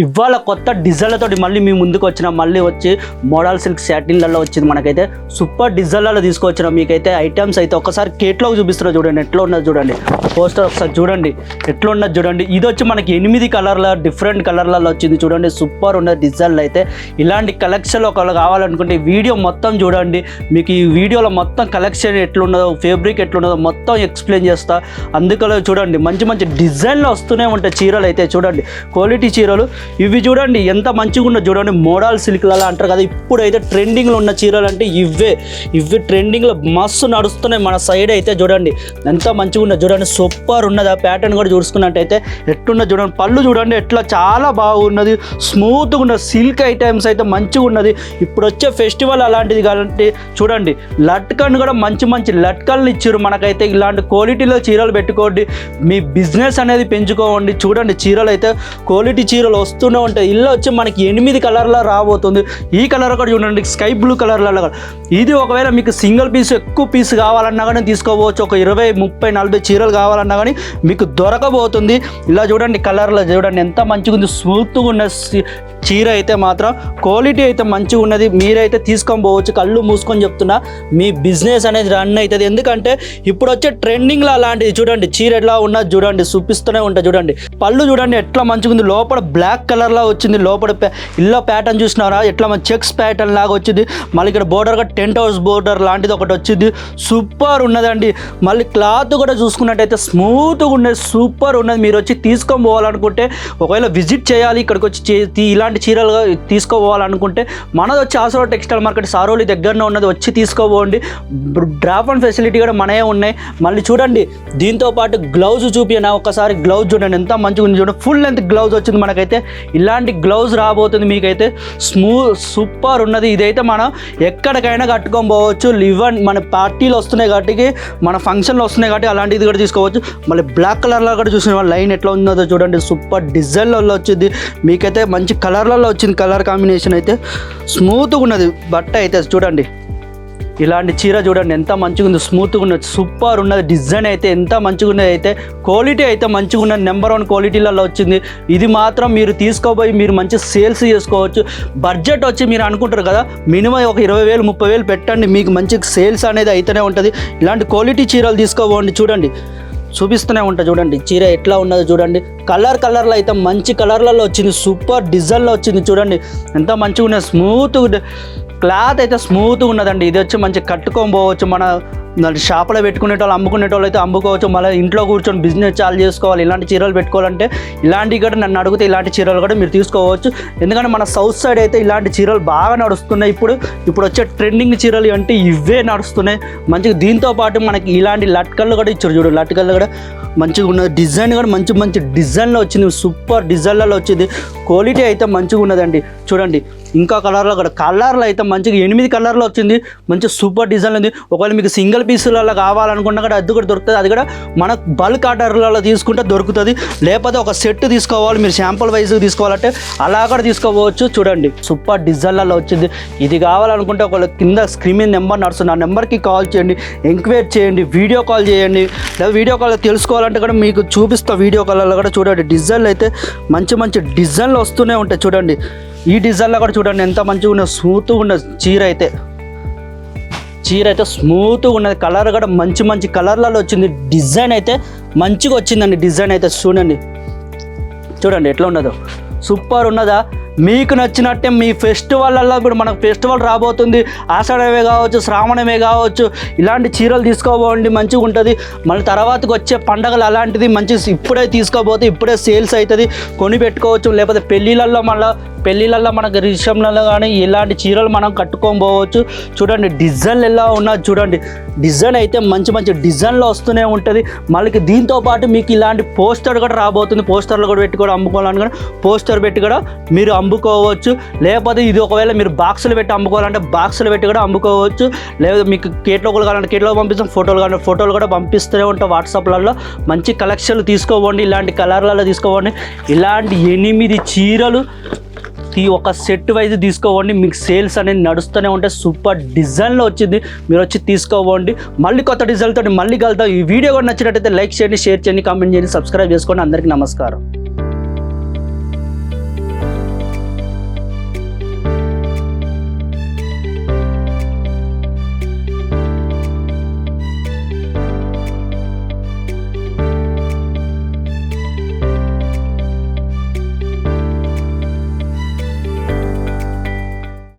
ఇవాళ కొత్త డిజైన్లతోటి మళ్ళీ మీ ముందుకు వచ్చిన మళ్ళీ వచ్చి మోడల్ సిల్క్ శాటిన్లలో వచ్చింది మనకైతే సూపర్ డిజైన్లలో తీసుకొచ్చినాం మీకైతే ఐటమ్స్ అయితే ఒకసారి కేట్లో చూపిస్తున్నా చూడండి ఎట్లా ఉన్నది చూడండి పోస్టర్ ఒకసారి చూడండి ఎట్లా ఉన్నది చూడండి ఇది వచ్చి మనకి 8 కలర్ల డిఫరెంట్ కలర్లలో వచ్చింది చూడండి సూపర్ ఉన్నది డిజైన్లు అయితే ఇలాంటి కలెక్షన్ ఒకళ్ళు కావాలనుకుంటే వీడియో మొత్తం చూడండి మీకు ఈ వీడియోలో మొత్తం కలెక్షన్ ఎట్లున్నదో ఫ్యాబ్రిక్ ఎట్లున్నదో మొత్తం ఎక్స్ప్లెయిన్ చేస్తా అందుకలో చూడండి మంచి మంచి డిజైన్లు వస్తూనే ఉంటాయి చీరలు అయితే చూడండి క్వాలిటీ చీరలు ఇవి చూడండి ఎంత మంచిగా ఉన్నది చూడండి మోడల్ సిల్క్లలో అంటారు కదా ఇప్పుడైతే ట్రెండింగ్లో ఉన్న చీరలు అంటే ఇవి ట్రెండింగ్లో మస్తు నడుస్తున్నాయి మన సైడ్ అయితే చూడండి ఎంత మంచిగా ఉన్నది చూడండి సూపర్ ఉన్నది ఆ ప్యాటర్న్ కూడా చూసుకున్నట్టయితే ఎట్లున్నది చూడండి పళ్ళు చూడండి ఎట్లా చాలా బాగున్నది స్మూత్గా ఉన్నది సిల్క్ ఐటమ్స్ అయితే మంచిగా ఉన్నది ఇప్పుడు వచ్చే ఫెస్టివల్ అలాంటిది కాబట్టి చూడండి లట్కన్ కూడా మంచి మంచి లట్కన్లు ఇచ్చారు మనకైతే ఇలాంటి క్వాలిటీలో చీరలు పెట్టుకోండి మీ బిజినెస్ అనేది పెంచుకోండి చూడండి చీరలు అయితే క్వాలిటీ చీరలు వస్తూనే ఉంటాయి ఇల్లు వచ్చి మనకి 8 కలర్లో రాబోతుంది ఈ కలర్ కూడా చూడండి స్కై బ్లూ కలర్లలో ఇది ఒకవేళ మీకు సింగిల్ పీస్ ఎక్కువ పీస్ కావాలన్నా కానీ తీసుకోవచ్చు ఒక 20, 30, 40 చీరలు కావాలన్నా కానీ మీకు దొరకబోతుంది ఇలా చూడండి కలర్లో చూడండి ఎంత మంచిగా ఉంది స్మూత్గా ఉన్న చీర అయితే మాత్రం క్వాలిటీ అయితే మంచిగా ఉన్నది మీరైతే తీసుకొని పోవచ్చు కళ్ళు మూసుకొని చెప్తున్నా మీ బిజినెస్ అనేది రన్ అవుతుంది ఎందుకంటే ఇప్పుడు వచ్చే ట్రెండింగ్లో అలాంటిది చూడండి చీర ఎట్లా ఉన్నది చూడండి చూపిస్తూనే ఉంటుంది చూడండి పళ్ళు చూడండి ఎట్లా మంచిగా ఉంది లోపల బ్లాక్ కలర్లా వచ్చింది లోపల ఇల్లో ప్యాటర్న్ చూసినారా ఎట్లా చెక్స్ ప్యాటర్న్ లాగా వచ్చింది మళ్ళీ ఇక్కడ బోర్డర్గా టెంట్ హౌస్ బోర్డర్ లాంటిది ఒకటి వచ్చింది సూపర్ ఉన్నదండి మళ్ళీ క్లాత్ కూడా చూసుకున్నట్టయితే స్మూత్గా ఉన్నది సూపర్ ఉన్నది మీరు వచ్చి తీసుకొని పోవాలనుకుంటే ఒకవేళ విజిట్ చేయాలి ఇక్కడికి వచ్చి ఇలాంటి చీరలు తీసుకోవాలనుకుంటే మనది వచ్చి ఆసరా టెక్స్టైల్ మార్కెట్ సారోలి దగ్గరనే ఉన్నది వచ్చి తీసుకోపోండి డ్రాప్ అండ్ ఫెసిలిటీ కూడా మనమే ఉన్నాయి మళ్ళీ చూడండి దీంతో పాటు గ్లౌజ్ చూపినా ఒకసారి గ్లౌజ్ చూడండి ఎంత మంచిగా ఉంది చూడండి ఫుల్ లెంత్ గ్లౌజ్ వచ్చింది మనకైతే ఇలాంటి గ్లౌజ్ రాబోతుంది మీకైతే సూపర్ ఉన్నది ఇదైతే మనం ఎక్కడికైనా కట్టుకొని పోవచ్చు ఈవెన్ మన పార్టీలు వస్తున్నాయి కాబట్టి మన ఫంక్షన్లు వస్తున్నాయి కాబట్టి అలాంటిది కూడా తీసుకోవచ్చు మళ్ళీ బ్లాక్ కలర్లో కూడా చూసిన లైన్ ఎట్లా ఉందో చూడండి సూపర్ డిజైన్లలో వచ్చింది మీకైతే మంచి కలర్లలో వచ్చింది కలర్ కాంబినేషన్ అయితే స్మూత్గా ఉన్నది బట్ట అయితే చూడండి ఇలాంటి చీర చూడండి ఎంత మంచిగా ఉంది స్మూత్గా ఉన్నది సూపర్ ఉన్నది డిజైన్ అయితే ఎంత మంచిగా ఉన్నది అయితే క్వాలిటీ అయితే మంచిగా ఉన్నది నెంబర్ 1 క్వాలిటీలలో వచ్చింది ఇది మాత్రం మీరు తీసుకోపోయి మీరు మంచి సేల్స్ చేసుకోవచ్చు బడ్జెట్ వచ్చి మీరు అనుకుంటారు కదా మినిమం ఒక 20,000 30,000 పెట్టండి మీకు మంచి సేల్స్ అనేది అయితేనే ఉంటుంది ఇలాంటి క్వాలిటీ చీరలు తీసుకోపోండి చూడండి చూపిస్తూనే ఉంటా చూడండి చీర ఎట్లా ఉన్నదో చూడండి కలర్లో అయితే మంచి కలర్లలో వచ్చింది సూపర్ డిజైన్లో వచ్చింది చూడండి ఎంత మంచిగా ఉన్నది స్మూత్గా క్లాత్ అయితే స్మూత్గా ఉన్నదండి ఇది వచ్చి మంచి కట్టుకొని పోవచ్చు మన షాపులో పెట్టుకునేటోళ్ళు అమ్ముకునేటోళ్ళు అయితే అమ్ముకోవచ్చు మళ్ళీ ఇంట్లో కూర్చొని బిజినెస్ చాలు చేసుకోవాలి ఇలాంటి చీరలు పెట్టుకోవాలంటే ఇలాంటివి కూడా నన్ను అడిగితే ఇలాంటి చీరలు కూడా మీరు తీసుకోవచ్చు ఎందుకంటే మన సౌత్ సైడ్ అయితే ఇలాంటి చీరలు బాగా నడుస్తున్నాయి ఇప్పుడు వచ్చే ట్రెండింగ్ చీరలు అంటే ఇవే నడుస్తున్నాయి మంచిగా దీంతో పాటు మనకి ఇలాంటి లట్కళ్ళు కూడా ఇచ్చారు చూడు లట్కళ్ళు కూడా మంచిగా ఉన్నది డిజైన్ కూడా మంచి డిజైన్లో వచ్చింది సూపర్ డిజైన్లలో వచ్చింది క్వాలిటీ అయితే మంచిగా ఉన్నదండి చూడండి ఇంకా కలర్లో అయితే మంచిగా 8 కలర్లో వచ్చింది మంచి సూపర్ డిజైన్ ఉంది ఒకవేళ మీకు సింగిల్ పీసులలో కావాలనుకున్నా కూడా అది కూడా దొరుకుతుంది అది కూడా మన బల్క్ ఆర్డర్లలో తీసుకుంటే దొరుకుతుంది లేకపోతే ఒక సెట్ తీసుకోవాలి మీరు శాంపుల్ వైజ్ తీసుకోవాలంటే అలా కూడా తీసుకోవచ్చు చూడండి సూపర్ డిజైన్లలో వచ్చింది ఇది కావాలనుకుంటే ఒకవేళ కింద స్క్రీన్ మీద నెంబర్ నడుస్తుంది ఆ నెంబర్కి కాల్ చేయండి ఎంక్వైరీ చేయండి వీడియో కాల్ చేయండి లేదా వీడియో కాల్ తెలుసుకోవాలంటే కూడా మీకు చూపిస్తా వీడియో కాల్లో కూడా చూడండి డిజైన్లు అయితే మంచి డిజైన్లు వస్తూనే ఉంటాయి చూడండి ఈ డిజైన్లో కూడా చూడండి ఎంత మంచిగా ఉన్నది స్మూత్గా ఉన్నది చీర అయితే స్మూత్గా ఉన్నది కలర్ కూడా మంచి కలర్లలో వచ్చింది డిజైన్ అయితే మంచిగా వచ్చిందండి డిజైన్ అయితే చూడండి ఎట్లా ఉన్నదో సూపర్ ఉన్నదా మీకు నచ్చినట్టే మీ ఫెస్టివల్లో ఇప్పుడు మనకు ఫెస్టివల్ రాబోతుంది ఆషాఢమే కావచ్చు శ్రావణమే కావచ్చు ఇలాంటి చీరలు తీసుకోబోండి మంచిగా ఉంటుంది మళ్ళీ తర్వాతకి వచ్చే పండగలు అలాంటిది మంచి ఇప్పుడే తీసుకోబోతే ఇప్పుడే సేల్స్ అవుతుంది కొని పెట్టుకోవచ్చు లేకపోతే పెళ్ళిళ్ళల్లో మనకు రిసెప్షన్లలో కానీ ఇలాంటి చీరలు మనం కట్టుకొని పోవచ్చు చూడండి డిజైన్లు ఎలా ఉన్నది చూడండి డిజైన్ అయితే మంచి డిజైన్లో వస్తూనే ఉంటుంది మళ్ళీ దీంతో పాటు మీకు ఇలాంటి పోస్టర్ కూడా రాబోతుంది పోస్టర్లు కూడా పెట్టి కూడా అమ్ముకోవాలని కానీ పోస్టర్ పెట్టి కూడా మీరు అమ్ముకోవచ్చు లేకపోతే ఇది ఒకవేళ మీరు బాక్సులు పెట్టి అమ్ముకోవాలంటే బాక్సులు పెట్టి కూడా అమ్ముకోవచ్చు లేదా మీకు కేట్లో కావాలంటే కేట్లో పంపిస్తాం ఫోటోలు కావాలంటే ఫోటోలు కూడా పంపిస్తూనే ఉంటాం వాట్సాప్లలో మంచి కలెక్షన్లు తీసుకోవండి ఇలాంటి కలర్లలో తీసుకోవండి ఇలాంటి 8 చీరలు ఒక సెట్ వైజ్ తీసుకోవండి మీకు సేల్స్ అనేది నడుస్తూనే ఉంటాయి సూపర్ డిజైన్లో వచ్చింది మీరు వచ్చి తీసుకోవండి మళ్ళీ కొత్త డిజైన్తో మళ్ళీ కలుద్దాం ఈ వీడియో కూడా నచ్చినట్టయితే లైక్ చేయండి షేర్ చేయండి కామెంట్ చేయండి సబ్స్క్రైబ్ చేసుకోండి అందరికీ నమస్కారం